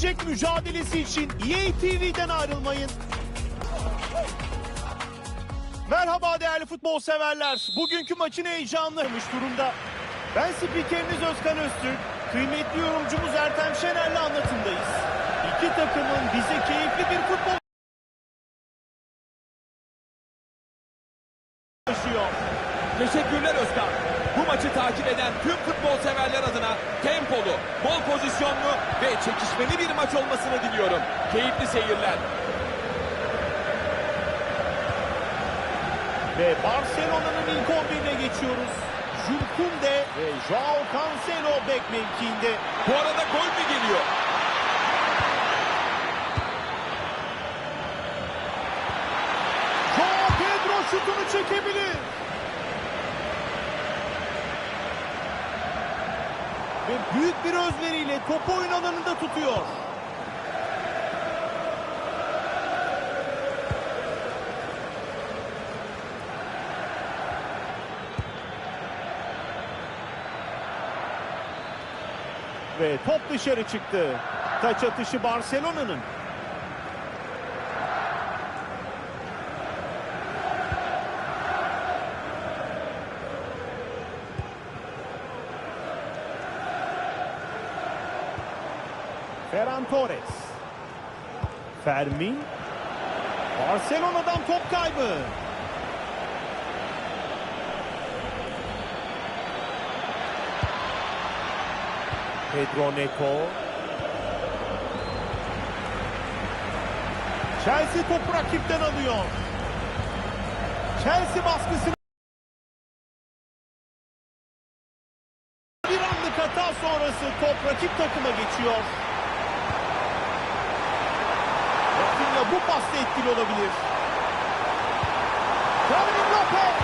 gelecek mücadelesi için EA TV'den ayrılmayın. Merhaba değerli futbol severler. Bugünkü maçın heyecanlıymış durumda. Ben spikeriniz Özkan Öztürk. Kıymetli yorumcumuz Ertem Şener'le anlatımdayız. İki takımın bize keyifli bir futbol taşıyor. Teşekkürler Özkan. Bu maçı takip eden tüm futbol severler adına tempolu, bol pozisyonlu ve çekişmeli bir maç olmasını diliyorum. Keyifli seyirler. Ve Barcelona'nın ilk 11'ine geçiyoruz. Jules Koundé ve Joao Cancelo bek mevkiinde. Bu arada gol mü geliyor? Joao Pedro şutunu çekebilir. Ve büyük bir özveriyle topu oyun alanında tutuyor. Ve top dışarı çıktı. Taç atışı Barcelona'nın. Ferran Torres. Fermin. Barcelona'dan top kaybı. Pedro Neto. Chelsea topu rakipten alıyor. Chelsea baskısını bir anlık hata sonrası top rakip takıma geçiyor. Rafinha bu pasta etkili olabilir. Fermin Lopez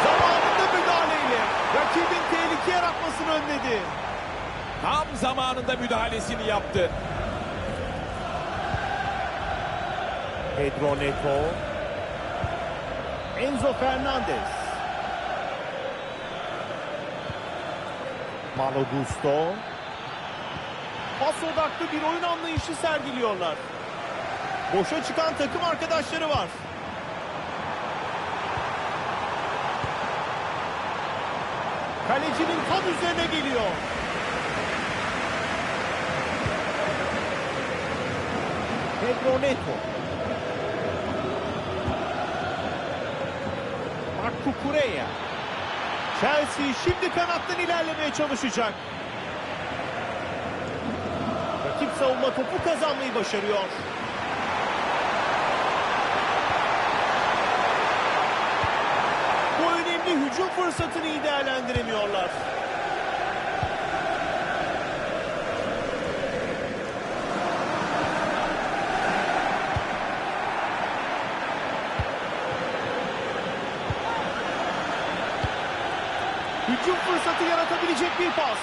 zamanında müdahaleyle rakibin tehlike yaratmasını önledi. Tam zamanında müdahalesini yaptı. Pedro Neto. Enzo Fernandez. Malo Gusto. Pas odaklı bir oyun anlayışı sergiliyorlar. Boşa çıkan takım arkadaşları var. Kalecinin tam üzerine geliyor. Pedro Neto. Marc Cucurella. Chelsea şimdi kanattan ilerlemeye çalışacak. Rakip savunma topu kazanmayı başarıyor. Bu önemli hücum fırsatını iyi değerlendiremiyorlar. Hücum fırsatı yaratabilecek bir pas.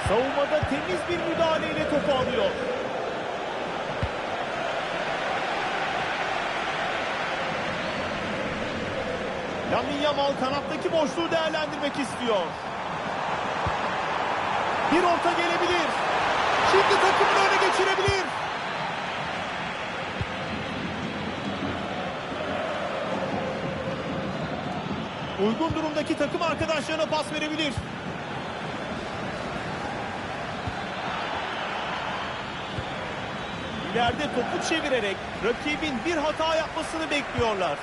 Savunmada temiz bir müdahaleyle topu alıyor. Lamine Yamal kanattaki boşluğu değerlendirmek istiyor. Bir orta gelebilir. Şimdi takımını öne geçirebilir. Uygun durumdaki takım arkadaşlarına pas verebilir. İleride topu çevirerek rakibin bir hata yapmasını bekliyorlar.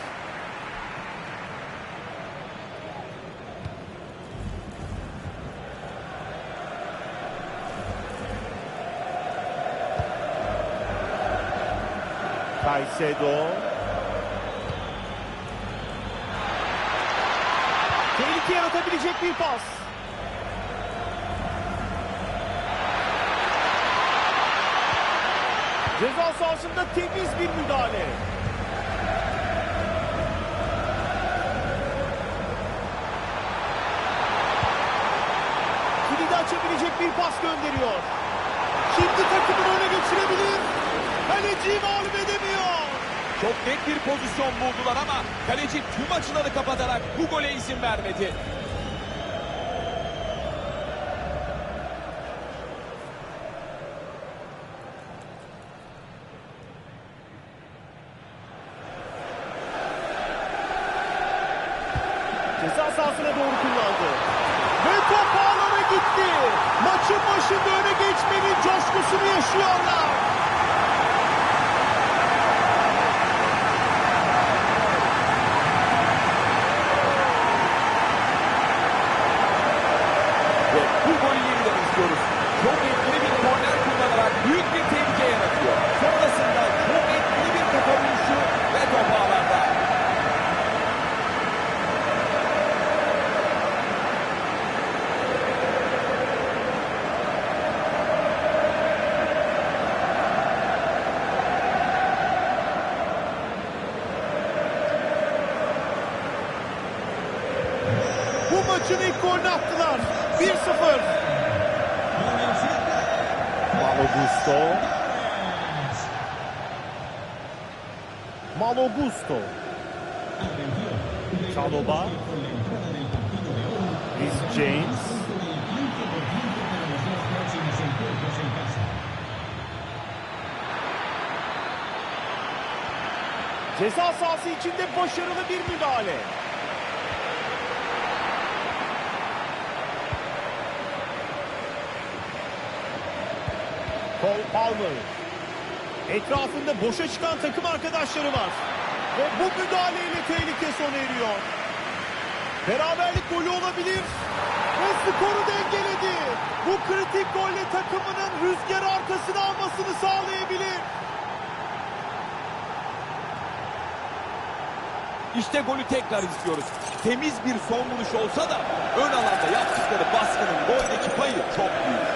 Caicedo. Tehlike yaratabilecek bir pas. Ceza sahasında temiz bir müdahale. Kilidi açabilecek bir pas gönderiyor. Şimdi takımını öne geçirebilir. Kaleciyi mağlup edemiyor. Çok net bir pozisyon buldular ama kaleci tüm açıları kapatarak bu gole izin vermedi. sahasına doğru kullandı. Ve top ağlara gitti. Maçın başında öne geçmenin coşkusunu yaşıyorlar. Ve bu golü yeniden izliyoruz. Çok etkili bir korner kullanarak büyük bir tehlike yaratıyor. Sonrasında çok etkili bir kafa vuruşu ve top ağlarda. Bu maçın ilk golünü attılar. 1-0. Malo Gusto. Malo Gusto. Chalobah. Reece James. Ceza sahası içinde başarılı bir müdahale. Cole Palmer. Etrafında boşa çıkan takım arkadaşları var. Ve bu müdahaleyle tehlike sona eriyor. Beraberlik golü olabilir. Ve skoru dengeledi. Bu kritik golle takımının rüzgarı arkasına almasını sağlayabilir. İşte golü tekrar izliyoruz. Temiz bir son vuruş olsa da ön alanda yaptıkları baskının goldeki payı çok büyük.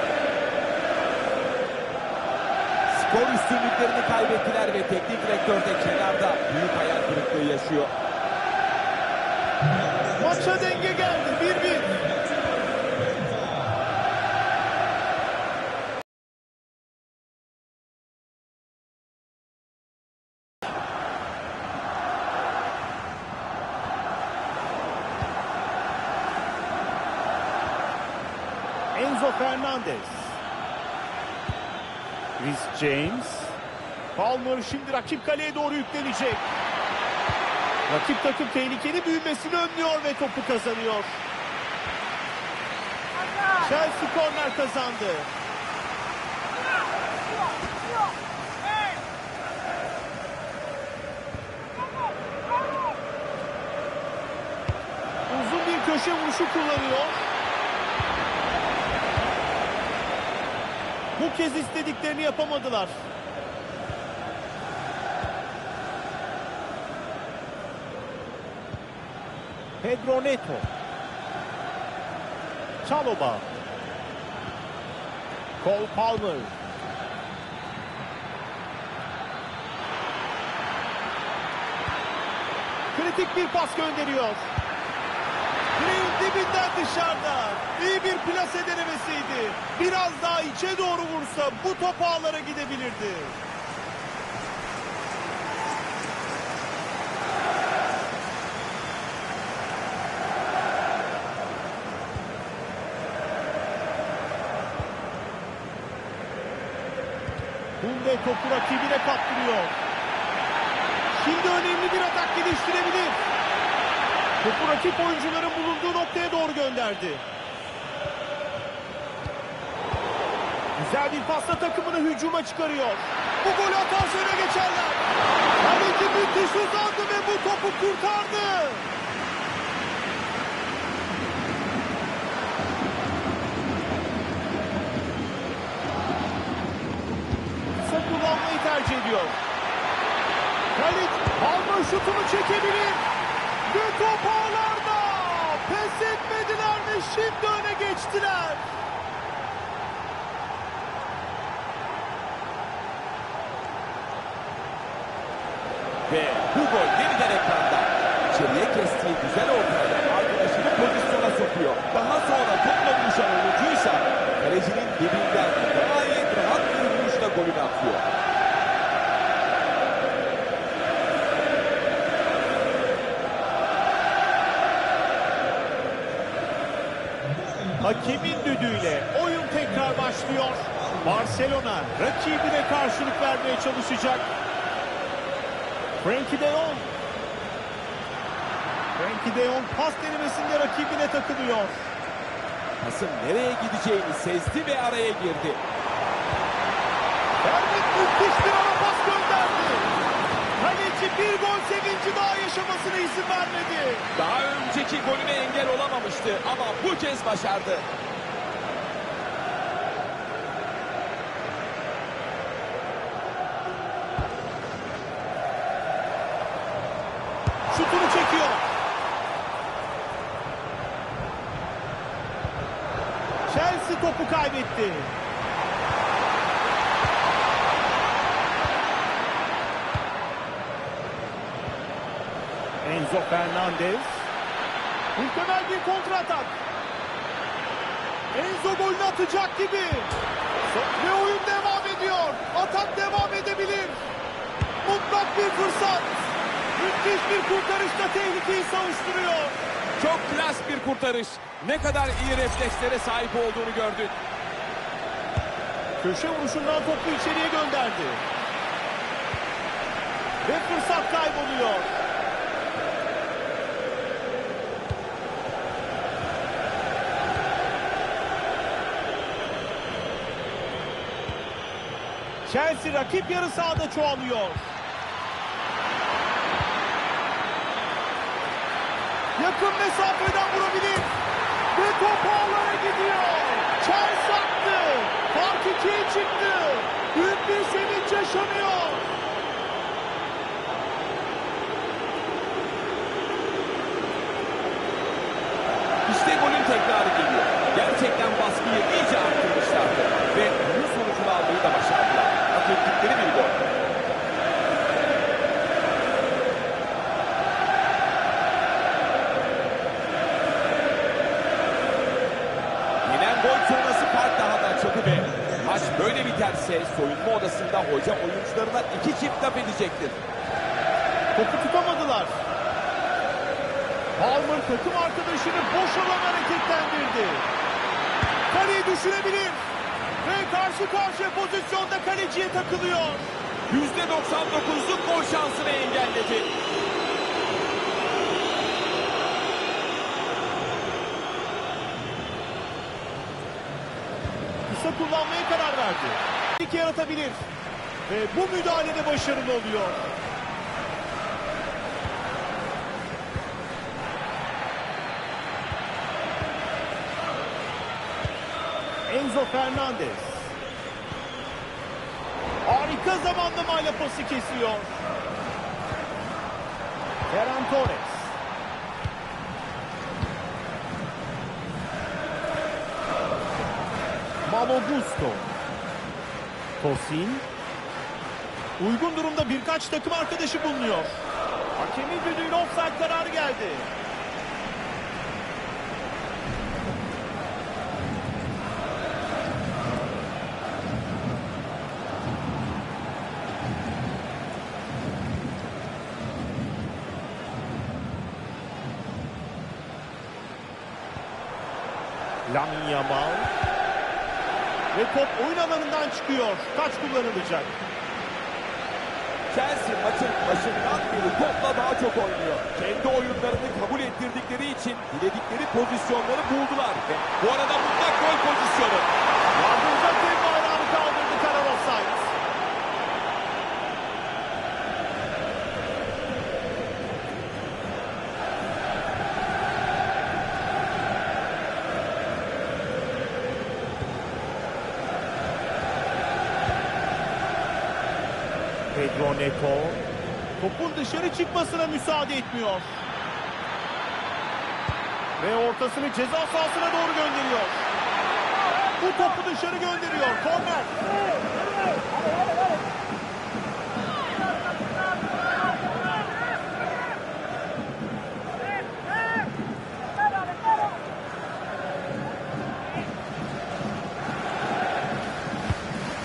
Skor üstünlüklerini kaybettiler ve teknik direktör de kenarda büyük hayal kırıklığı yaşıyor. Maça denge geldi. 1-1. Enzo Fernandez. Reece James. Palmer şimdi rakip kaleye doğru yüklenecek. Rakip takım tehlikeli büyümesini önlüyor ve topu kazanıyor. Chelsea korner kazandı. Uzun bir köşe vuruşu kullanıyor. Bu kez istediklerini yapamadılar. Pedro Neto. Chalobah. Cole Palmer. Kritik bir pas gönderiyor. Direğin dibinden dışarıda. İyi bir plase denemesiydi. Biraz daha içe doğru vursa bu top ağlara gidebilirdi. Kunde topu rakibine kaptırıyor. Şimdi önemli bir atak geliştirebilir. Topu rakip oyuncuların bulunduğu noktaya doğru gönderdi. Güzel bir pasla takımını hücuma çıkarıyor. Bu golü atarsa öne geçerler. Kaleci müthiş uzandı ve bu topu kurtardı. Kısa kullanmayı tercih ediyor. Kaleci Palmer şutunu çekebilir. Ve top ağlarda. Pes etmediler ve şimdi öne geçtiler. Ve bu gol yeniden ekranda. İçeriye kestiği güzel ortayla arkadaşını pozisyona sokuyor. Daha sonra topla buluşan oyuncuysa kalecinin dibinden gayet rahat bir vuruşla golünü atıyor. Hakemin düdüğüyle oyun tekrar başlıyor. Barcelona rakibine karşılık vermeye çalışacak. Frenkie de Jong. Frenkie de Jong pas denemesinde rakibine takılıyor. Pasın nereye gideceğini sezdi ve araya girdi. Fermin müthiş bir ara pas gönderdi. Kaleci bir gol sevinci daha yaşamasına izin vermedi. Daha önceki golüne engel olamamıştı ama bu kez başardı. Şutunu çekiyor. Chelsea topu kaybetti. Enzo Fernandez. Muhtemel bir kontratak. Enzo golünü atacak gibi. Ve oyun devam ediyor. Atak devam edebilir. Mutlak bir fırsat. Müthiş bir kurtarışla tehlikeyi savuşturuyor. Çok klas bir kurtarış. Ne kadar iyi reflekslere sahip olduğunu gördük. Köşe vuruşundan topu içeriye gönderdi. Ve fırsat kayboluyor. Chelsea rakip yarı sahada çoğalıyor. Yakın mesafeden vurabilir. Ve top ağlara gidiyor. Chelsea attı. Fark 2'ye çıktı. Büyük bir sevinç yaşanıyor. İşte golün tekrarı geliyor. Gerçekten baskıyı iyice arttırmışlardı. Ve bunun sonucunu almayı da başardılar. Hak ettikleri bir gol. Yenen gol sonrası fark daha da açıldı ve maç böyle biterse soyunma odasında hoca oyuncularına 2 çift laf edecektir. Topu tutamadılar. Palmer takım arkadaşını boş alan hareketlendirdi. Kaleyi düşürebilir. Ve karşı karşıya pozisyonda kaleciye takılıyor. %99'luk gol şansını engelledi. Kısa kullanmaya karar verdi. İki yaratabilir. Ve bu müdahalede başarılı oluyor. Enzo Fernandez. Harika zamanlamayla pası kesiyor. Ferran Torres. Malo Gusto. Tosin. Uygun durumda birkaç takım arkadaşı bulunuyor. Hakemin düdüğüyle offside kararı geldi. Lamine Yamal. Ve top oyun alanından çıkıyor. Taç kullanılacak. Chelsea maçın başından beri topla daha çok oynuyor. Kendi oyunlarını kabul ettirdikleri için diledikleri pozisyonları buldular. Ve bu arada mutlak gol pozisyonu. Yardımcı hakem bayrağını kaldırdı, karar offside. Pedro Neto topun dışarı çıkmasına müsaade etmiyor. Ve ortasını ceza sahasına doğru gönderiyor. Bu topu dışarı gönderiyor. Korner.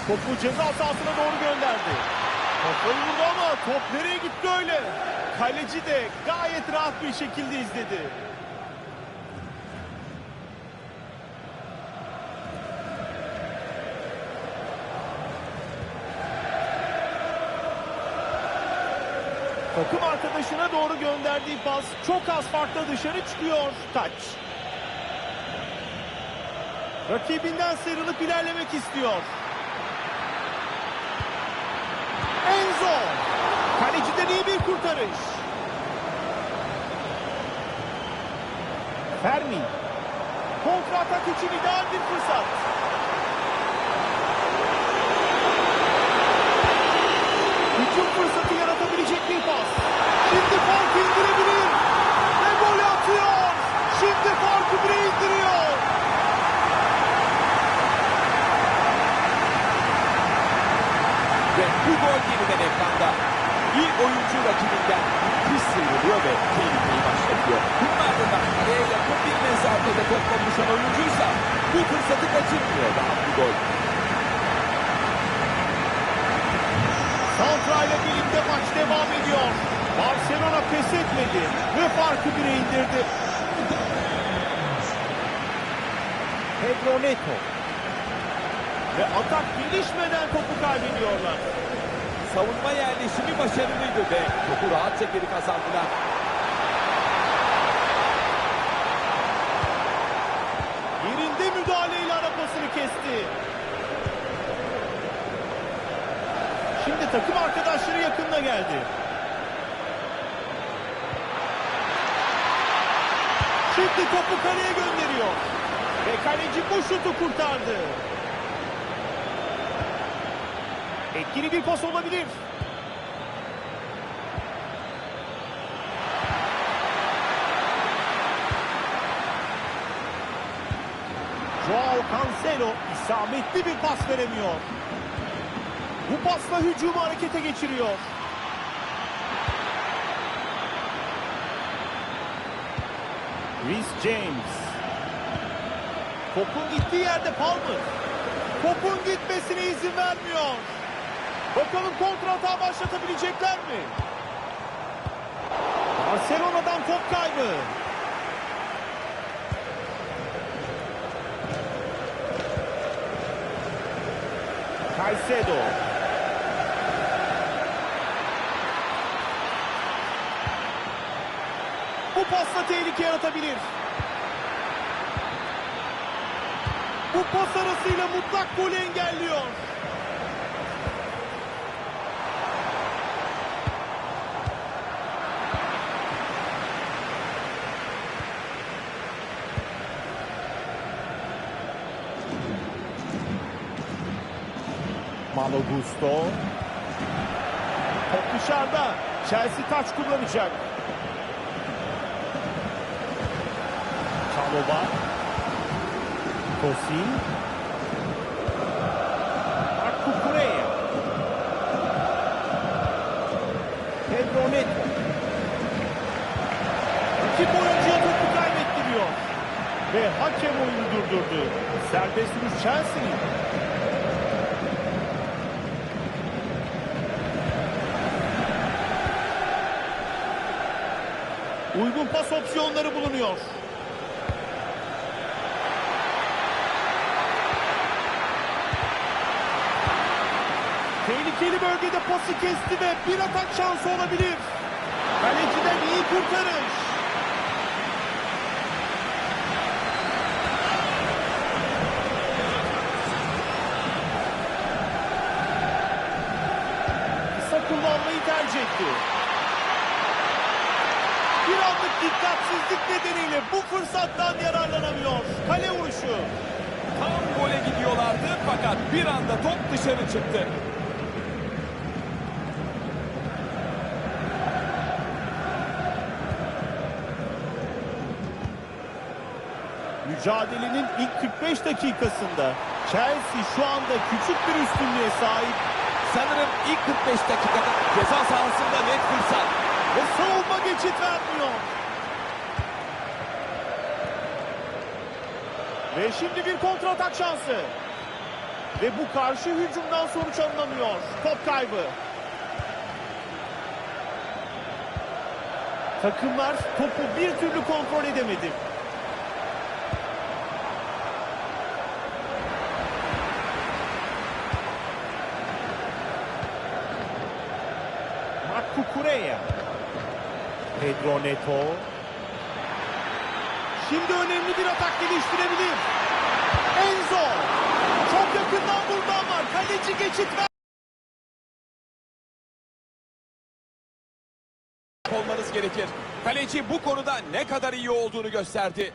Topu ceza sahasına doğru gönderdi. Kafayı vurdu ama top nereye gitti öyle? Kaleci de gayet rahat bir şekilde izledi. Takım arkadaşına doğru gönderdiği pas çok az farkla dışarı çıkıyor. Taç. Rakibinden sıyrılıp ilerlemek istiyor. Enzo. Kaleciden iyi bir kurtarış. Fermi. Kontra atak için ideal bir fırsat. Hücum fırsatı yaratabilecek bir pas. Şimdi farkı indirebilir. Ve gol atıyor. Şimdi farkı bile indiriyor. Ve bu gol yeniden ekranda. Bir oyuncu rakibinden müthiş sıyrılıyor ve tehlikeyi başlatıyor. Bunun ardından kaleye yakın bir mesafede topla buluşan oyuncuysa bu fırsatı kaçırmıyor. Daha bu gol. Santra ile birlikte maç devam ediyor. Barcelona pes etmedi ve farkı bire indirdi. Pedro Neto. Ve atak gelişmeden topu kaybediyorlar. Savunma yerleşimi başarılıydı ve topu rahatça geri kazandılar. Yerinde müdahaleyle arapasını kesti. Şimdi takım arkadaşları yakınına geldi. Şimdi topu kaleye gönderiyor. Ve kaleci bu şutu kurtardı. Etkili bir pas olabilir. Joao Cancelo isabetli bir pas veremiyor. Bu pasla hücumu harekete geçiriyor. Reece James. Topun gittiği yerde Palmer. Topun gitmesine izin vermiyor. Bakalım kontratağı başlatabilecekler mi? Barcelona'dan top kaybı. Caicedo. Bu pasla tehlike yaratabilir. Bu pas arasıyla mutlak golü engelliyor. Malo Gusto. Top dışarıda. Chelsea taç kullanacak. Çalova. Tosin. Cucurella. Pedro Neto. İki oyuncuya topu kaybettiriyor. Ve hakem oyunu durdurdu. Serbest vuruş Chelsea'nin. Uygun pas opsiyonları bulunuyor. Tehlikeli bölgede pası kesti ve bir atak şansı olabilir. Kaleciden iyi kurtarış. Kısa kullanmayı tercih etti. Bir anlık dikkatsizlik nedeniyle bu fırsattan yararlanamıyor. Kale vuruşu. Tam gole gidiyorlardı fakat bir anda top dışarı çıktı. Mücadelenin ilk 45 dakikasında Chelsea şu anda küçük bir üstünlüğe sahip. Sanırım ilk 45 dakikada ceza sahasında net fırsat. Ve savunma geçit vermiyor. Ve şimdi bir kontratak şansı. Ve bu karşı hücumdan sonuç alınamıyor. Top kaybı. Takımlar topu bir türlü kontrol edemedi. Cucurella. Pedro Neto. Şimdi önemli bir atak geliştirebilir. Enzo. Çok yakından vurdu ama kaleci geçit ver. Olmanız gerekir. Kaleci bu konuda ne kadar iyi olduğunu gösterdi.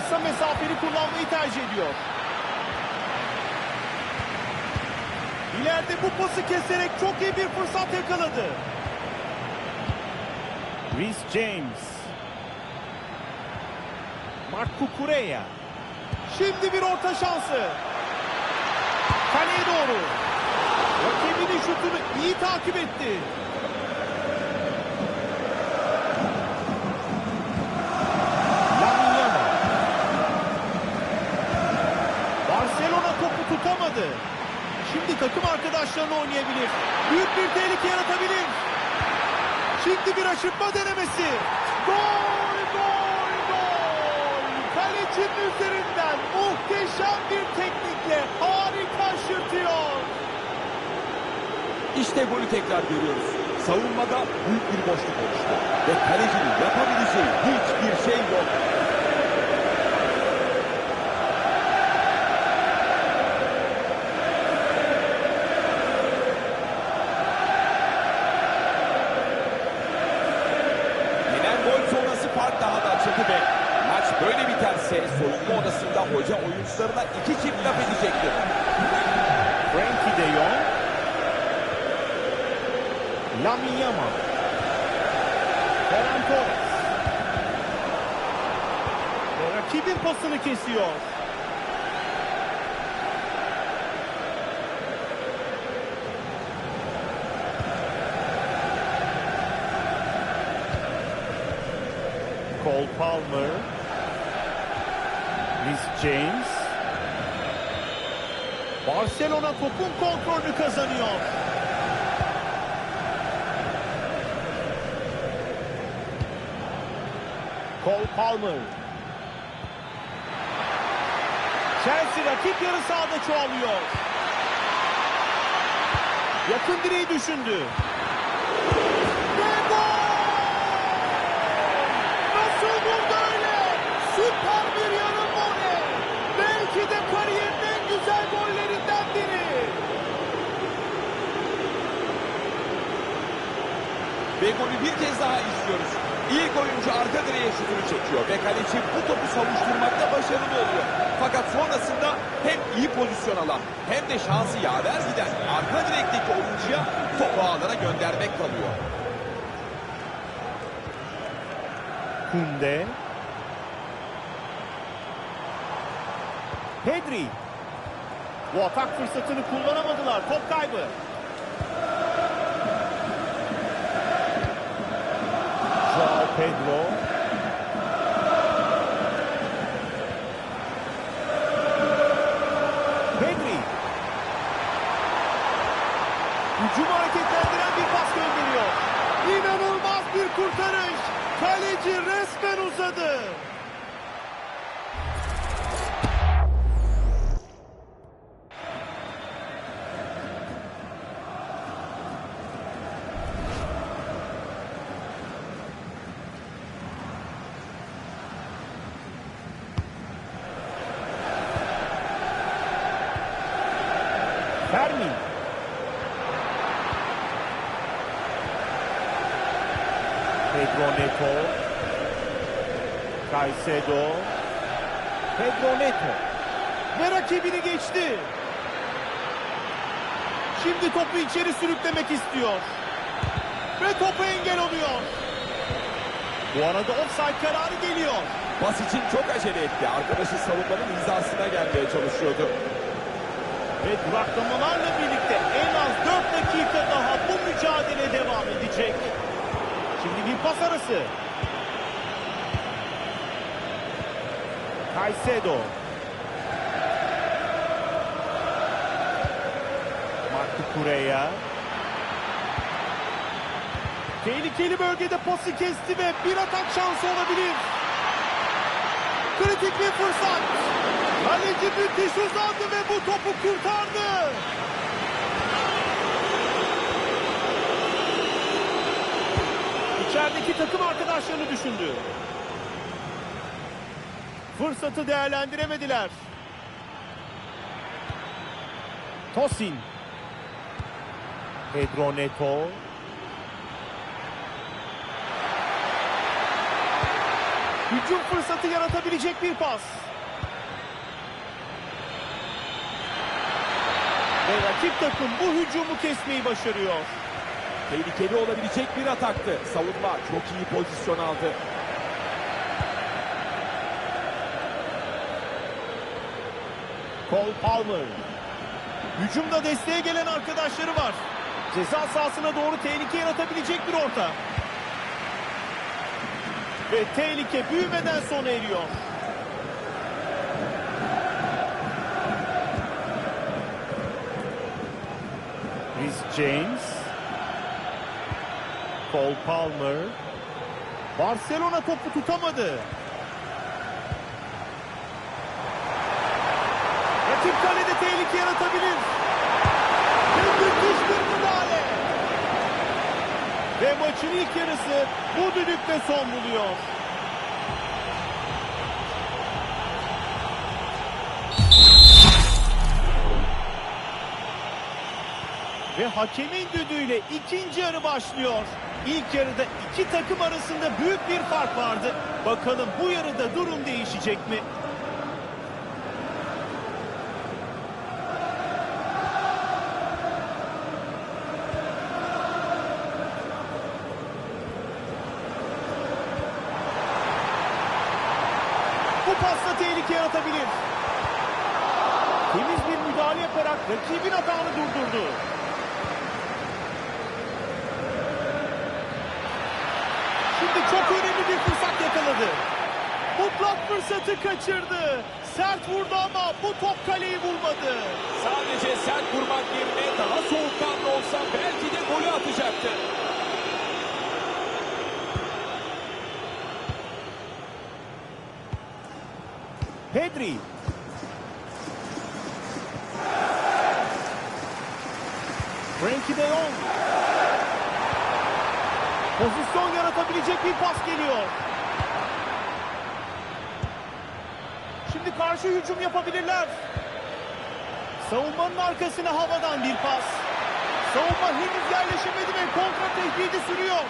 Kısa mesafeli kullanmayı tercih ediyor. İleride bu pası keserek çok iyi bir fırsat yakaladı. Reece James. Marc Cucurella. Şimdi bir orta şansı. Kaleye doğru. Rakibinin şutunu iyi takip etti. Lamine Yamal. Barcelona topu tutamadı. Şimdi takım arkadaşlarını oynayabilir. Büyük bir tehlike yaratabilir. Şimdi bir aşırtma denemesi. Gol, gol, gol. Kalecinin üzerinden muhteşem bir teknikle harika aşırtıyor. İşte golü tekrar görüyoruz. Savunmada büyük bir boşluk oluştu. Ve kalecinin yapabileceği hiçbir şey yok. Yenen gol sonrası fark daha da açıldı ve maç böyle biterse soyunma odasında hoca oyuncularına iki çift laf edecektir. Frenkie de Jong. Lamine Yamal. Ferran Torres. Ve rakibin pasını kesiyor. Cole Palmer. Reece James. Barcelona topun kontrolünü kazanıyor. Cole Palmer. Chelsea rakip yarı sahada çoğalıyor. Yakın direği düşündü. Ve gol! Nasıl vurdu öyle? Süper bir yarım voley. Belki de kariyerin en güzel gollerinden biri. Ve golü bir kez daha izliyoruz. İlk oyuncu arka direğe şutunu çekiyor ve kaleci bu topu savuşturmakta başarılı oluyor. Fakat sonrasında hem iyi pozisyon alan hem de şansı yaver giden arka direkteki oyuncuya topu ağlara göndermek kalıyor. Kunde. Pedri. Bu atak fırsatını kullanamadılar. Top kaybı. Joao Pedro. Pedri. Hücumu hareketlendiren bir pas gönderiyor. İnanılmaz bir kurtarış. Kaleci resmen uzadı. Fermin. Pedro Neto. Caicedo. Pedro Neto. Ve rakibini geçti. Şimdi topu içeri sürüklemek istiyor. Ve topu engel oluyor. Bu arada offside kararı geliyor. Pas için çok acele etti. Arkadaşı savunmanın hizasına gelmeye çalışıyordu. Ve duraklamalarla birlikte en az 4 dakika daha bu mücadele devam edecek. Şimdi bir pas arası. Caicedo. Marc Cucurella. Tehlikeli bölgede pası kesti ve bir atak şansı olabilir. kritik bir fırsat. Kaleci müthiş uzandı ve bu topu kurtardı. İçerideki takım arkadaşlarını düşündü. Fırsatı değerlendiremediler. Tosin. Pedro Neto. Hücum fırsatı yaratabilecek bir pas. Ve rakip takım bu hücumu kesmeyi başarıyor. Tehlikeli olabilecek bir ataktı. Savunma çok iyi pozisyon aldı. Cole Palmer. Hücumda desteğe gelen arkadaşları var. Ceza sahasına doğru tehlike yaratabilecek bir orta. Ve tehlike büyümeden sona eriyor. Reece James. Cole Palmer. Barcelona topu tutamadı. Rakip kalede tehlike yaratabilir. Ve müthiş bir müdahale. Ve maçın ilk yarısı bu düdükle son buluyor. Ve hakemin düdüğüyle ikinci yarı başlıyor. İlk yarıda iki takım arasında büyük bir fark vardı. Bakalım bu yarıda durum değişecek mi? Bu pasla tehlike yaratabilir. Temiz bir müdahale yaparak rakibin hatanı durdurdu. Şimdi çok önemli bir fırsat yakaladı. Mutlak fırsatı kaçırdı. Sert vurdu ama bu top kaleyi bulmadı. Sadece sert vurmak yerine daha soğukkanlı olsa belki de golü atacaktı. Pedri. Frenkie de Jong. Pozisyon yaratabilecek bir pas geliyor. Şimdi karşı hücum yapabilirler. Savunmanın arkasına havadan bir pas. Savunma henüz yerleşemedi ve kontra tehdidi sürüyor.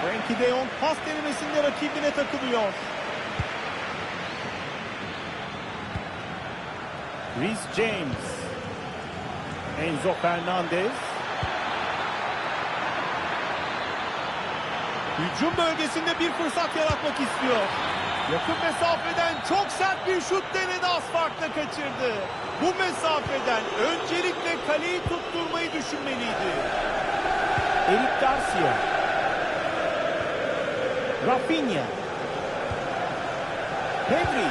Frenkie de Jong pas denemesinde rakibine takılıyor. Reece James. Enzo Fernandez. Hücum bölgesinde bir fırsat yaratmak istiyor. Yakın mesafeden çok sert bir şut denedi, az farkla kaçırdı. Bu mesafeden öncelikle kaleyi tutturmayı düşünmeliydi. Eric Garcia. Rafinha. Pedri.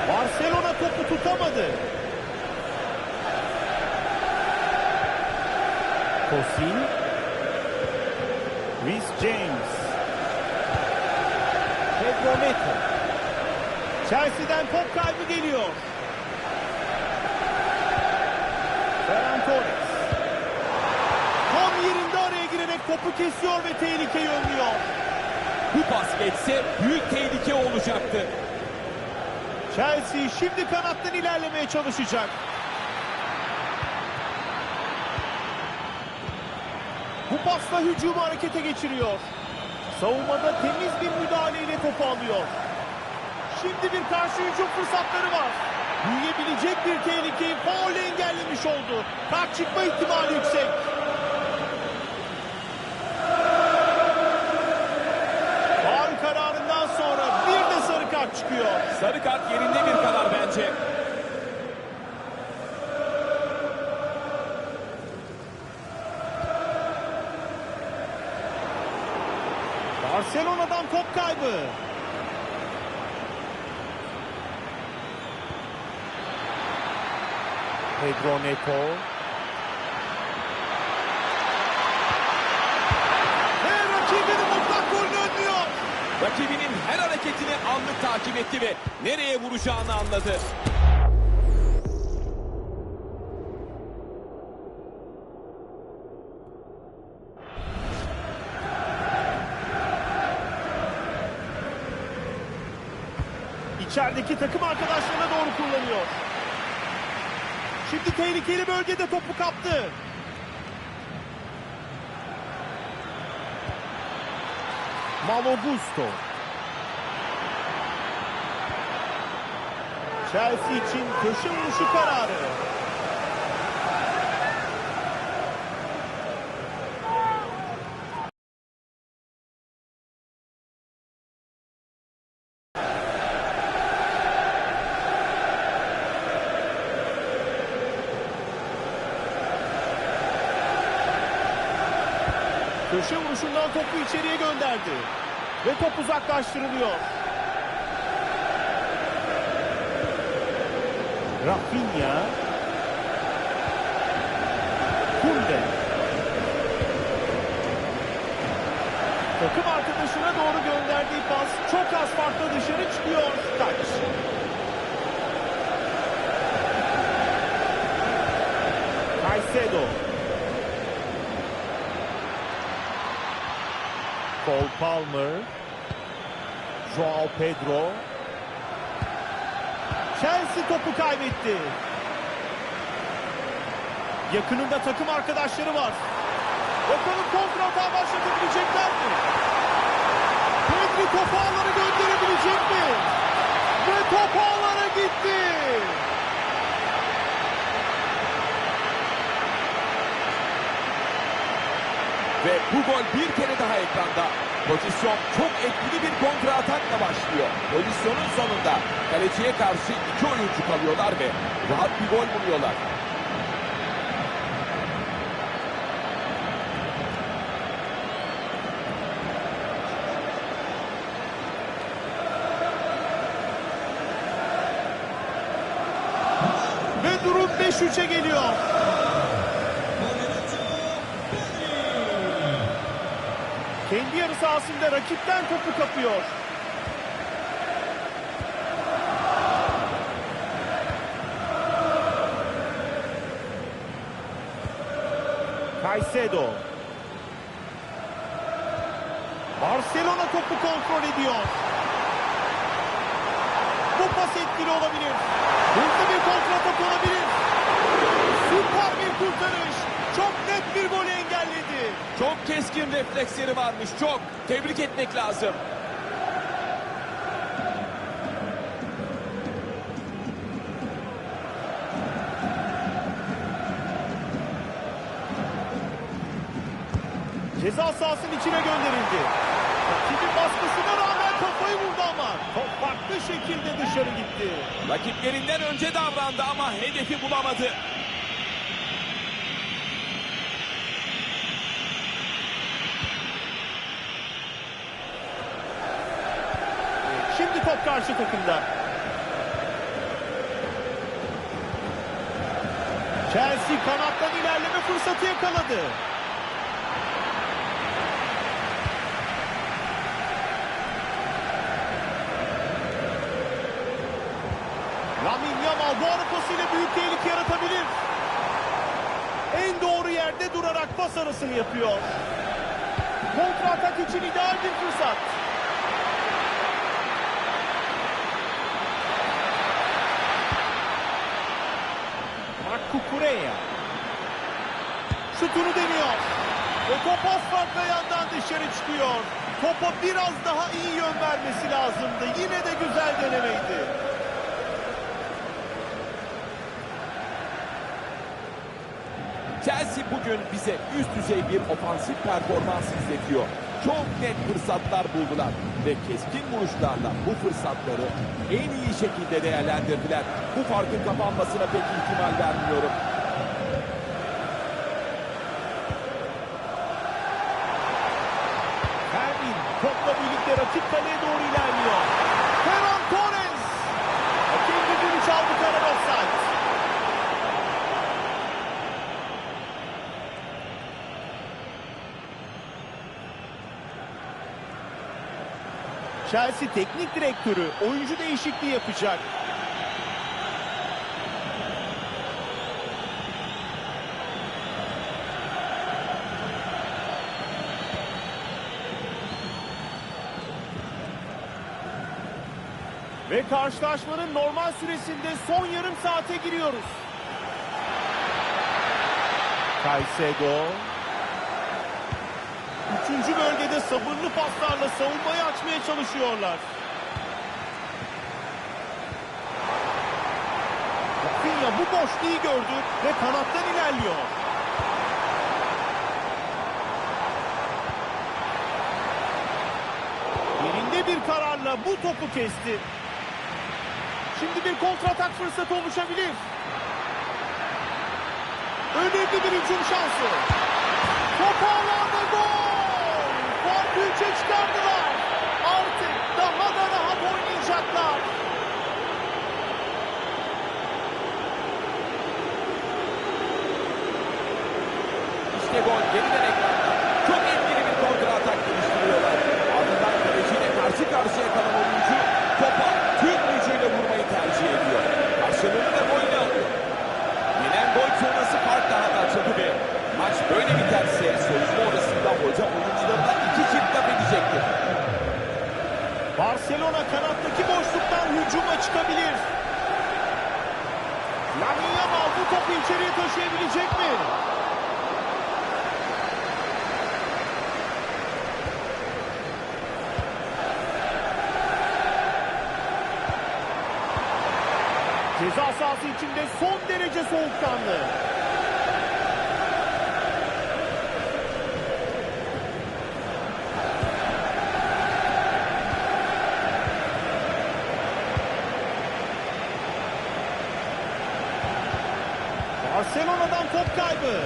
Barcelona topu tutamadı. Tosin. Reece James. Pedro Neto. Chelsea'den top kaybı geliyor. Ferran Torres. Tam yerinde araya girerek topu kesiyor ve tehlikeyi önlüyor. Bu pas geçse büyük tehlike olacaktı. Chelsea şimdi kanattan ilerlemeye çalışacak. Bu pasla hücumu harekete geçiriyor. Savunmada temiz bir müdahaleyle topu alıyor. Şimdi bir karşı hücum fırsatları var. Büyüyebilecek bir tehlikeyi faulle engellemiş oldu. Kart çıkma ihtimali yüksek. Faul kararından sonra bir de sarı kart çıkıyor. Sarı kart yerinde bir karar bence. Barcelona'dan top kaybı. Pedro Neto. Ve rakibini mutlak Rakibinin her hareketini anlık takip etti ve nereye vuracağını anladı. İçerideki takım arkadaşlarına doğru kullanıyor. Şimdi tehlikeli bölgede topu kaptı. Malo Gusto. Chelsea için köşe vuruşu kararı. Köşe vuruşundan topu içeriye gönderdi. Ve top uzaklaştırılıyor. Rafinha. Kunde. Takım arkadaşına doğru gönderdiği pas çok az farkla dışarı çıkıyor. Taç. Caicedo. Cole Palmer. Joao Pedro. Chelsea topu kaybetti. Yakınında takım arkadaşları var. Bakalım kontratağı başlatabilecekler mi? Pedri topu ağlara gönderebilecek mi? Ve top ağlara gitti. Ve bu gol bir kere daha ekranda. Pozisyon çok etkili bir kontra atakla başlıyor. Pozisyonun sonunda kaleciye karşı iki oyuncu kalıyorlar ve rahat bir gol buluyorlar. Ve durum 5-3'e geliyor. Kendi yarı sahasında rakipten topu kapıyor. Caicedo. Barcelona topu kontrol ediyor. Bu pas etkili olabilir. Hızlı bir kontratak olabilir. Süper bir kurtarış. Çok net bir golü engelledi. Çok keskin refleksleri varmış, çok. Tebrik etmek lazım. Ceza sahasının içine gönderildi. Rakibin baskısına rağmen kafayı vurdu ama top farklı şekilde dışarı gitti. Rakiplerinden önce davrandı ama hedefi bulamadı. Şimdi top karşı takımda. Chelsea kanattan ilerleme fırsatı yakaladı. Lamine Yamal bu ara pasıyla büyük tehlike yaratabilir. En doğru yerde durarak pas arasını yapıyor. Kontra atak için ideal bir fırsat. Kukureya. Şutunu deniyor. Ve top az farkla yandan dışarı çıkıyor. Topa biraz daha iyi yön vermesi lazımdı. Yine de güzel denemeydi. Chelsea bugün bize üst düzey bir ofansif performans izletiyor. Çok net fırsatlar buldular ve keskin vuruşlarla bu fırsatları en iyi şekilde değerlendirdiler. Bu farkın kapanmasına pek ihtimal vermiyorum. Fermin topla birlikte rakip kaleye doğru ilerliyor. Ferran Torres. Hakem düdüğünü çaldı, karar offside. Chelsea teknik direktörü oyuncu değişikliği yapacak. Ve karşılaşmanın normal süresinde son yarım saate giriyoruz. Caicedo. Üçüncü bölgede sabırlı paslarla savunmayı açmaya çalışıyorlar. Rafinha bu boşluğu gördü ve kanattan ilerliyor. Yerinde bir kararla bu topu kesti. Şimdi bir kontratak fırsatı oluşabilir. Önemli bir hücum şansı. Top ağlarda gol. Farkı 3'e çıkardılar. Artık daha da rahat oynayacaklar. İşte gol yeniden ekranda. Çok etkili bir kontratak geliştiriyorlar. Ardından kaleciyle karşı karşıya kalan oyuncu topa tüm gücüyle vurmayı tercih ediyor. Karşılığını da golle alıyor. Yenen gol sonrası fark daha da açıldı ve maç böyle biterse sonuçta orasında hoca oyuncularına 2 çift laf edecektir. Barcelona kanattaki boşluktan hücuma çıkabilir. Lamine Yamal bu topu içeriye taşıyabilecek mi? Ceza sahası içinde son derece soğukkanlı. Barcelona'dan top kaybı.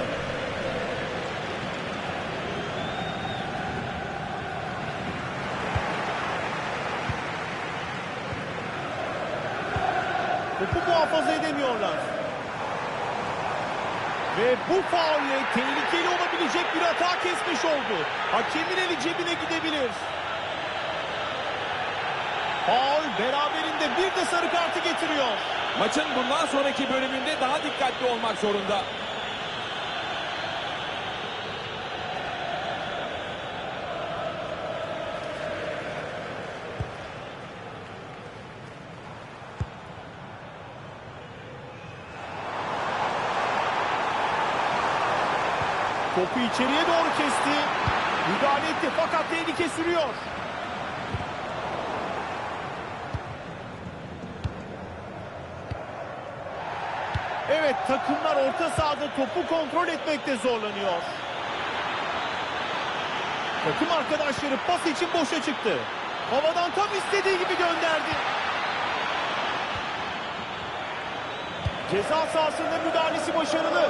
Topu muhafaza edemiyorlar. Ve bu faulle tehlikeli olabilecek bir hata kesmiş oldu. Hakemin eli cebine gidebilir. Faul beraberinde bir de sarı kartı getiriyor. Maçın bundan sonraki bölümünde daha dikkatli olmak zorunda. Topu içeriye doğru kesti. Müdahale etti fakat tehlike sürüyor. Evet, takımlar orta sahada topu kontrol etmekte zorlanıyor. Takım arkadaşları pas için boşa çıktı. Havadan tam istediği gibi gönderdi. Ceza sahasında müdahalesi başarılı.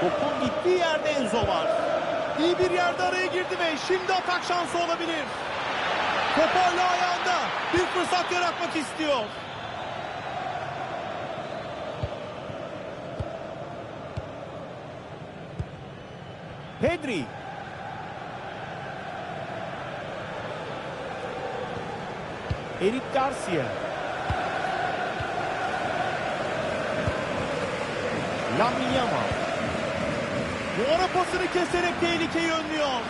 Topun gittiği yerde Enzo var. İyi bir yerde araya girdi ve şimdi atak şansı olabilir. Top hala ayağında. Bir fırsat yaratmak istiyor. Pedri. Eric Garcia. Lamine Yamal. Bu ara pasını keserek tehlikeyi önlüyor.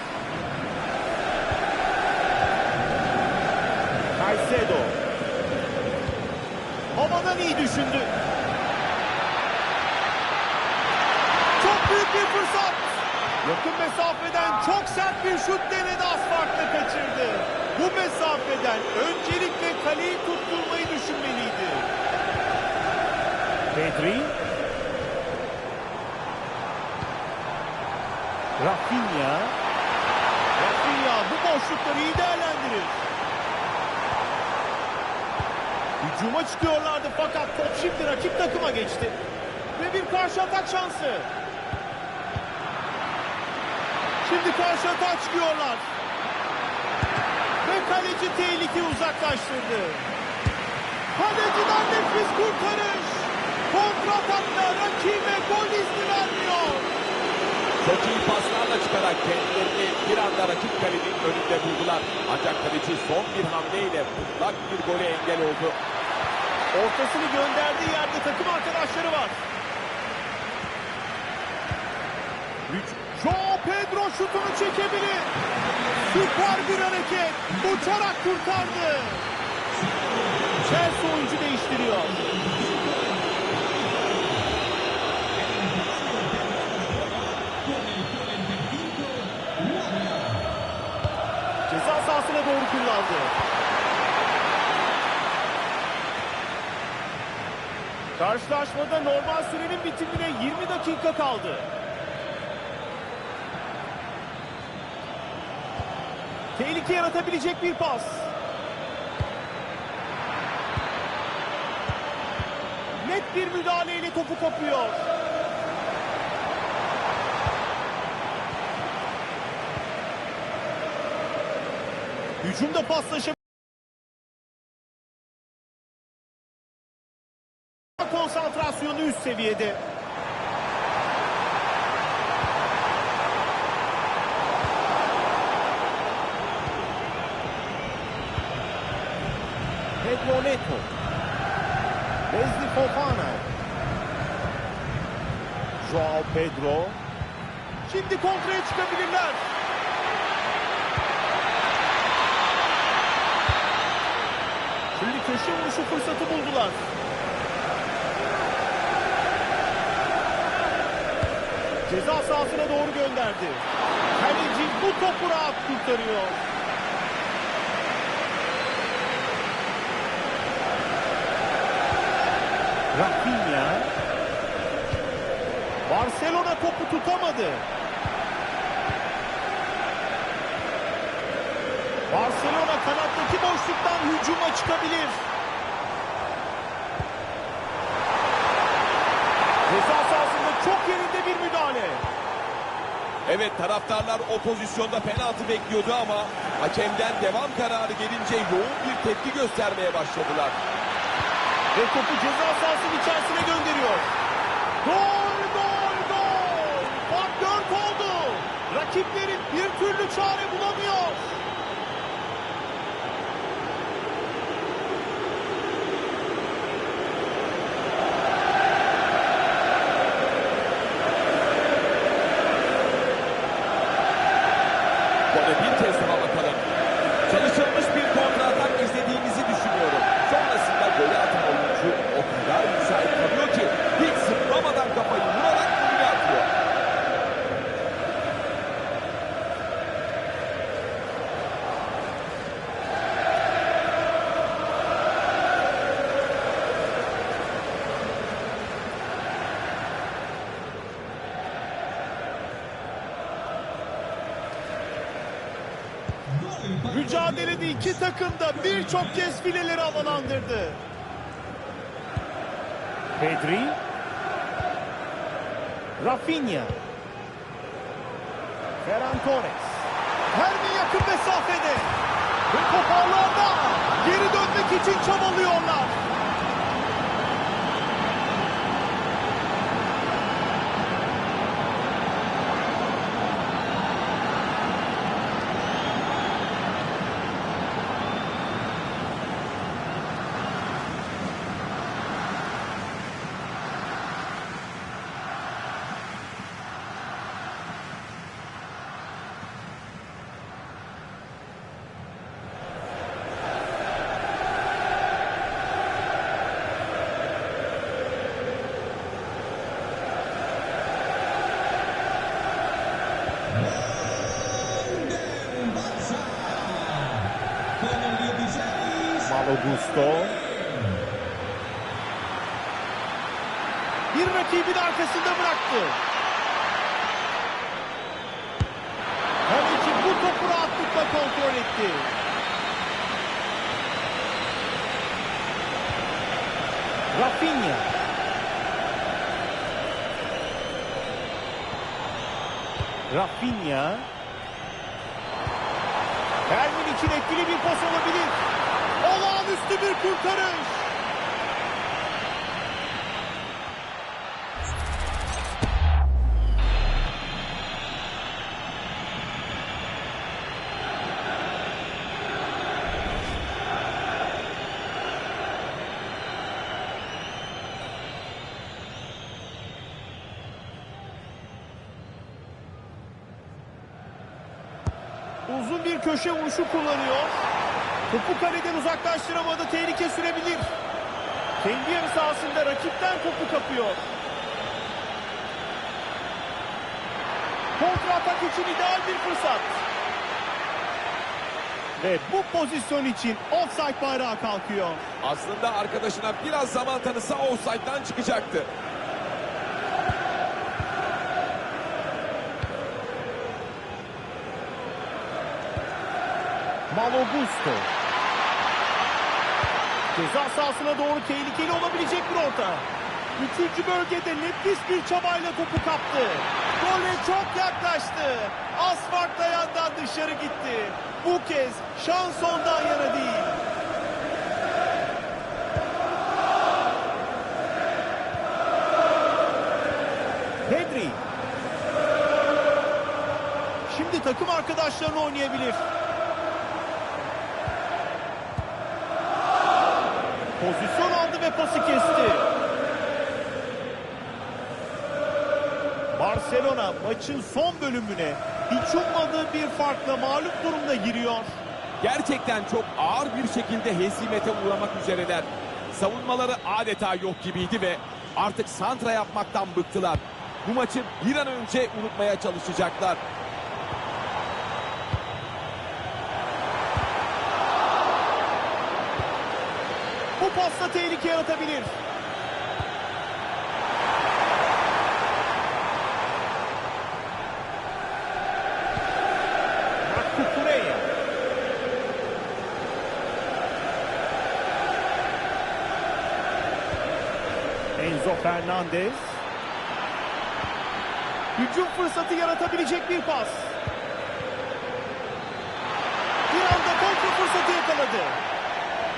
Caicedo. Havadan iyi düşündü. Çok büyük bir fırsat. Yakın mesafeden çok sert bir şut denedi, az farkla kaçırdı. Bu mesafeden öncelikle kaleyi tutturmayı düşünmeliydi. Pedri. Rafinha. Rafinha bu boşlukları iyi değerlendirir. Hücuma çıkıyorlardı fakat top şimdi rakip takıma geçti. Ve bir karşı atak şansı. Şimdi karşı atağa çıkıyorlar. Ve kaleci tehlikeyi uzaklaştırdı. Kaleciden nefis kurtarış. Kontratakta rakibe gol izni vermiyor. Çok iyi paslarla çıkarak kendilerini bir anda rakip kalenin önünde buldular. Ancak kaleci son bir hamleyle mutlak bir gole engel oldu. Ortasını gönderdiği yerde takım arkadaşları var. Joao Pedro şutunu çekebilir. Süper bir hareket. Uçarak kurtardı. Chelsea oyuncu değiştiriyor. Ceza sahasına doğru kullandı. Karşılaşmada normal sürenin bitimine 20 dakika kaldı. Tehlike yaratabilecek bir pas. Net bir müdahaleyle topu kapıyor. Hücumda paslaşa konsantrasyonu üst seviyede. Pedro Neto. Wesley Fofana. Joao Pedro. Şimdi kontraya çıkabilirler. Şimdi köşe vuruşu fırsatı buldular. Ceza sahasına doğru gönderdi. Kaleci bu topu rahat kurtarıyor. Rafinha. Barcelona topu tutamadı. Barcelona kanattaki boşluktan hücuma çıkabilir. Ceza sahasında çok yerinde bir müdahale. Evet, taraftarlar o pozisyonda penaltı bekliyordu ama hakemden devam kararı gelince yoğun bir tepki göstermeye başladılar. Ve topu ceza sahasının içerisine gönderiyor. Gol, gol, gol. Fark 4 oldu. Rakiplerin bir türlü çare bulamıyor. Böyle bir kez daha bakalım. Çalışılmış bir kontratak izlediğimizi düşünüyorum. Sonrasında golü atan oyuncu o kadar müsait kalıyor ki hiç zıplamadan kafayı vurarak golünü atıyor. Mücadelede iki takım da birçok kez fileleri havalandırdı. Pedri. Rafinha. Ferran Torres. Her bir yakın mesafede. Ve top ağlarda. Geri dönmek için çabalıyorlar. Malo Gusto. Bir rakibin arkasında bıraktı. Kaleci bu topu rahatlıkla kontrol etti. Rafinha. Rafinha. Fermin için etkili bir pas olabilir. Olağanüstü bir kurtarış. uzun bir köşe vuruşu kullanıyor. Topu kaleden uzaklaştıramadı. Tehlike sürebilir. Kendi yarı sahasında rakipten topu kapıyor. Kontra atak için ideal bir fırsat. Ve bu pozisyon için offside bayrağı kalkıyor. Aslında arkadaşına biraz zaman tanısa offside'dan çıkacaktı. Malo Gusto. Ceza sahasına doğru tehlikeli olabilecek bir orta. Üçüncü bölgede nefis bir çabayla topu kaptı. Gole çok yaklaştı. Asfalt ayağından dışarı gitti. Bu kez şans ondan yana değil. Pedri. Şimdi takım arkadaşlarını oynayabilir. Pozisyon aldı ve pası kesti. Barcelona maçın son bölümüne hiç ummadığı bir farkla mağlup durumda giriyor. Gerçekten çok ağır bir şekilde hezimete uğramak üzereler. Savunmaları adeta yok gibiydi ve artık santra yapmaktan bıktılar. Bu maçı bir an önce unutmaya çalışacaklar. Bu pasla tehlike yaratabilir. Kukureya. Enzo Fernandez. Hücum fırsatı yaratabilecek bir pas. Bir anda kontra fırsatı yakaladı.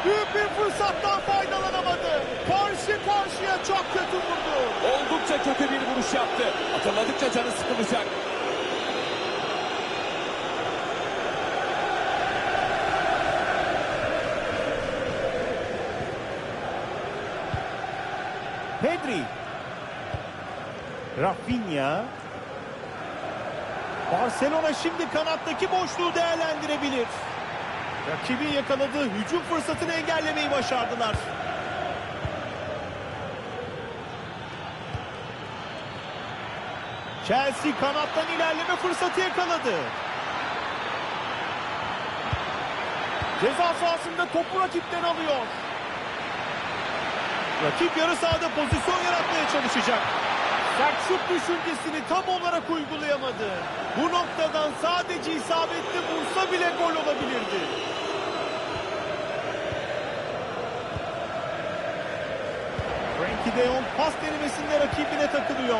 Büyük bir fırsattan faydalanamadı. Karşı karşıya çok kötü vurdu. Oldukça kötü bir vuruş yaptı. Hatırladıkça canı sıkılacak. Pedri. Rafinha. Barcelona şimdi kanattaki boşluğu değerlendirebilir. Rakibin yakaladığı hücum fırsatını engellemeyi başardılar. Chelsea kanattan ilerleme fırsatı yakaladı. Ceza sahasında topu rakipten alıyor. Rakip yarı sahada pozisyon yaratmaya çalışacak. Sert şut düşüncesini tam olarak uygulayamadı. Bu noktadan sadece isabetli vursa bile gol olabilirdi. Frenkie de Jong pas denemesinde rakibine takılıyor.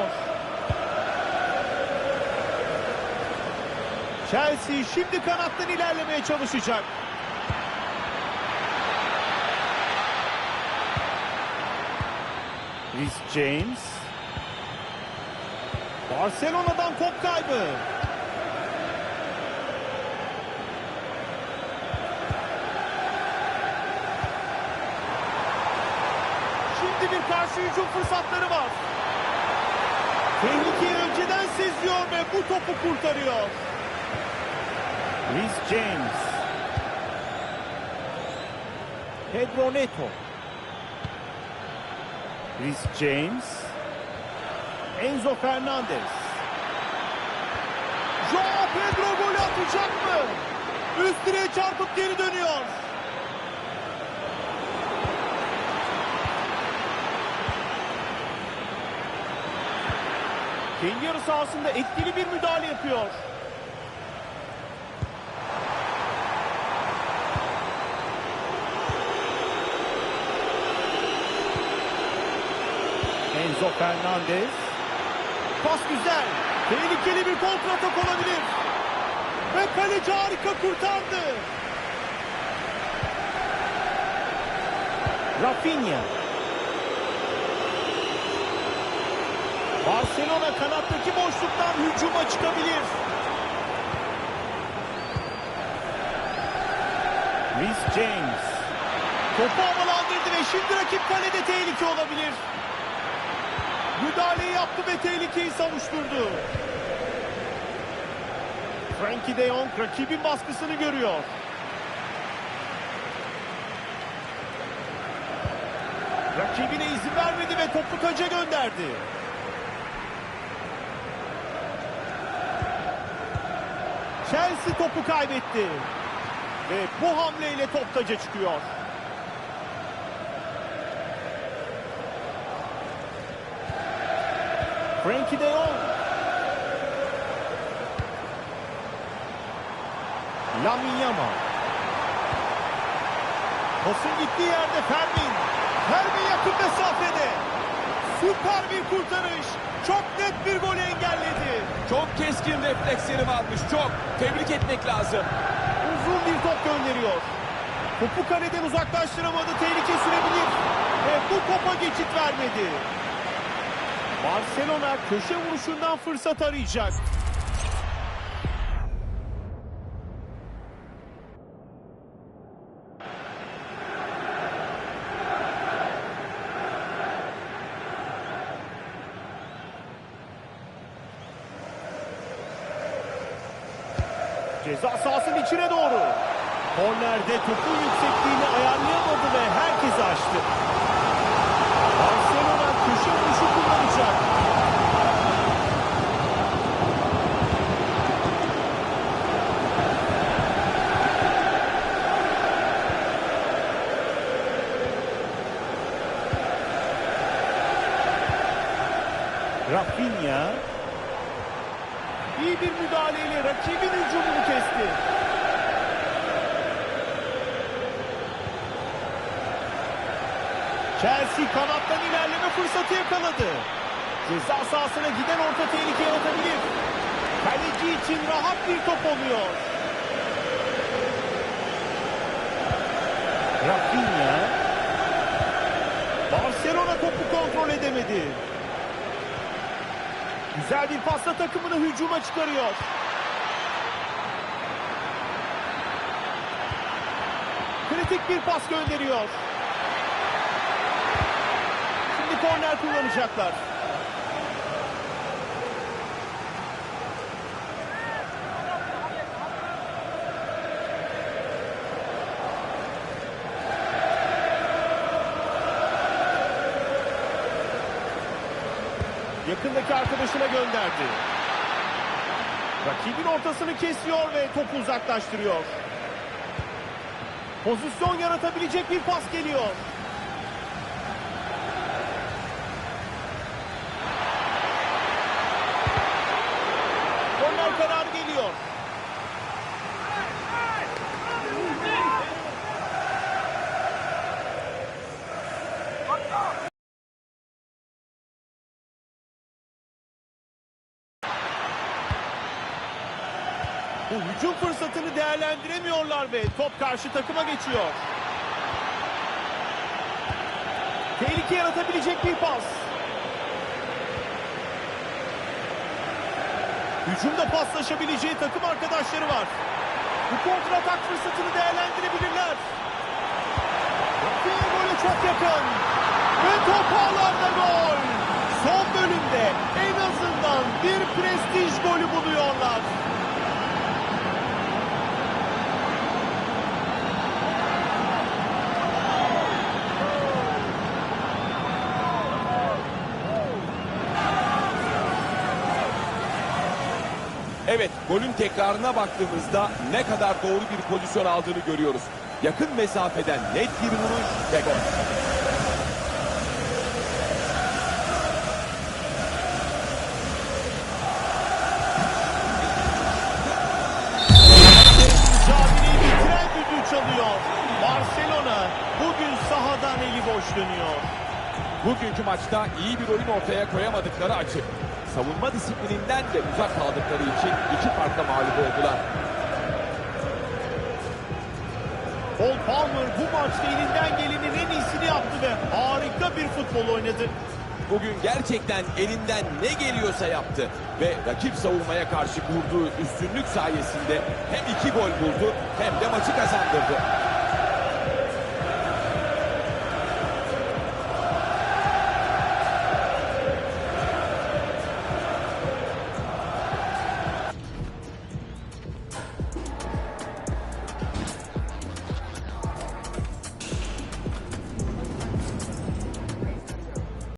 Chelsea şimdi kanattan ilerlemeye çalışacak. Reece James. Barcelona'dan top kaybı. Şimdi bir karşı hücum fırsatları var. Tehlikeyi önceden seziyor ve bu topu kurtarıyor. Reece James. Pedro Neto. Reece James. Enzo Fernandez. Joao Pedro golü atacak mı? Üst direğe çarpıp geri dönüyor. Kendi yarı sahasında etkili bir müdahale yapıyor. Enzo Fernandez. Pas güzel. Tehlikeli bir kontratak olabilir. Ve kaleci harika kurtardı. Rafinha. Barcelona kanattaki boşluktan hücuma çıkabilir. Reece James. Topu havalandırdı ve şimdi rakip kalede tehlike olabilir. Müdahaleyi yaptı ve tehlikeyi savuşturdu. Frenkie de Jong rakibin baskısını görüyor. Rakibine izin vermedi ve topu taca gönderdi. Chelsea topu kaybetti. Ve bu hamleyle top taca çıkıyor. Frenkie de Jong. Lamine Yamal. Pasın gittiği yerde Fermin. Fermin yakın mesafede. Süper bir kurtarış. Çok net bir golü engelledi. Çok keskin refleksleri varmış, çok. Tebrik etmek lazım. Uzun bir top gönderiyor. Topu kaleden uzaklaştıramadı. Tehlike sürebilir. Ve bu topa geçit vermedi. Barcelona köşe vuruşundan fırsat arayacak. Ceza sahasının içine doğru. Kornerde topun yüksekliğini ayarlayamadı ve herkesi aştı. Barcelona köşe vuruşu kullanacak. Rafinha iyi bir müdahaleyle rakibin hücumunu kesti. Chelsea kanattan ilerleme fırsatı yakaladı. Ceza sahasına giden orta tehlike yaratabilir. Kaleci için rahat bir top oluyor. Rafinha. Barcelona topu kontrol edemedi. Güzel bir pasla takımını hücuma çıkarıyor. Kritik bir pas gönderiyor. Şimdi korner kullanacaklar. Yakındaki arkadaşına gönderdi. Rakibin ortasını kesiyor ve topu uzaklaştırıyor. Pozisyon yaratabilecek bir pas geliyor. Korner kararı geliyor. Bu hücum fırsatını değerlendiremiyorlar ve top karşı takıma geçiyor. Tehlike yaratabilecek bir pas. Hücumda paslaşabileceği takım arkadaşları var. Bu kontratak fırsatını değerlendirebilirler. Rafinha gole çok yakın. Ve top ağlarda gol. Son bölümde en azından bir prestij golü buluyorlar. Evet, golün tekrarına baktığımızda ne kadar doğru bir pozisyon aldığını görüyoruz. Yakın mesafeden net bir vuruş ve gol. Mücadeleyi bitiren düdüğü çalıyor. Barcelona bugün sahadan eli boş dönüyor. Bugünkü maçta iyi bir oyun ortaya koyamadıkları açık. Savunma disiplininden de uzak kaldıkları için iki farkla mağlup oldular. Cole Palmer bu maçta elinden gelenin en iyisini yaptı ve harika bir futbol oynadı. Bugün gerçekten elinden ne geliyorsa yaptı ve rakip savunmaya karşı kurduğu üstünlük sayesinde hem iki gol buldu hem de maçı kazandırdı.